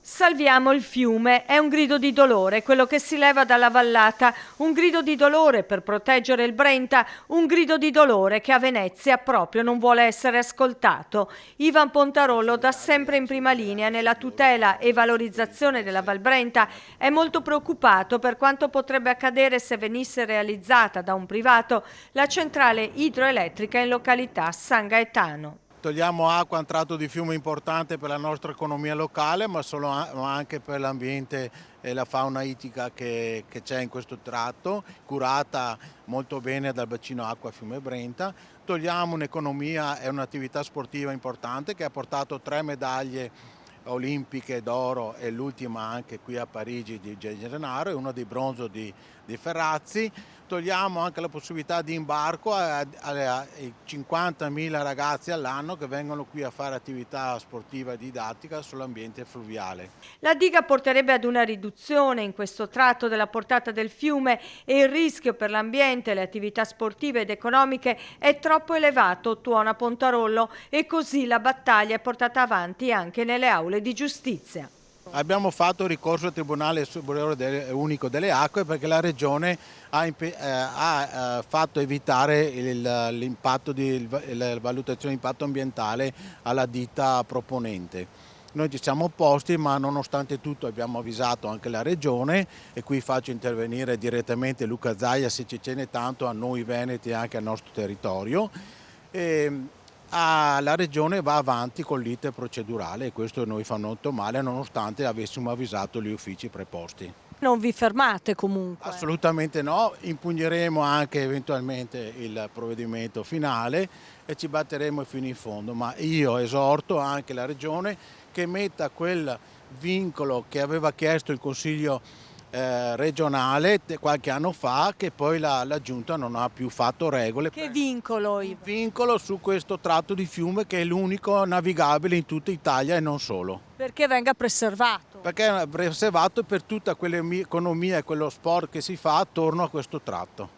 Salviamo il fiume, è un grido di dolore, quello che si leva dalla vallata, un grido di dolore per proteggere il Brenta, un grido di dolore che a Venezia proprio non vuole essere ascoltato. Ivan Pontarollo, da sempre in prima linea nella tutela e valorizzazione della Val Brenta, è molto preoccupato per quanto potrebbe accadere se venisse realizzata da un privato la centrale idroelettrica in località San Gaetano. Togliamo acqua a un tratto di fiume importante per la nostra economia locale, ma anche per l'ambiente e la fauna ittica che c'è in questo tratto, curata molto bene dal bacino acqua Fiume Brenta. Togliamo un'economia e un'attività sportiva importante che ha portato 3 medaglie olimpiche d'oro e l'ultima anche qui a Parigi di Gennaro e una di bronzo di Ferrazzi. Togliamo anche la possibilità di imbarco ai 50.000 ragazzi all'anno che vengono qui a fare attività sportiva e didattica sull'ambiente fluviale. La diga porterebbe ad una riduzione in questo tratto della portata del fiume e il rischio per l'ambiente, le attività sportive ed economiche è troppo elevato, tuona Pontarollo, e così la battaglia è portata avanti anche nelle aule di giustizia. Abbiamo fatto ricorso al Tribunale Superiore Unico delle Acque perché la Regione ha fatto evitare l'impatto la valutazione di impatto ambientale alla ditta proponente. Noi ci siamo opposti, ma nonostante tutto abbiamo avvisato anche la Regione e qui faccio intervenire direttamente Luca Zaia se ci tiene tanto a noi veneti e anche al nostro territorio. La Regione va avanti con l'iter procedurale e questo noi fa molto male nonostante avessimo avvisato gli uffici preposti. Non vi fermate comunque? Assolutamente no, impugneremo anche eventualmente il provvedimento finale e ci batteremo fino in fondo, ma io esorto anche la Regione che metta quel vincolo che aveva chiesto il Consiglio regionale qualche anno fa, che poi la Giunta non ha più fatto regole. Che vincolo? Un vincolo su questo tratto di fiume che è l'unico navigabile in tutta Italia e non solo. Perché venga preservato? Perché è preservato per tutta quell'economia e quello sport che si fa attorno a questo tratto.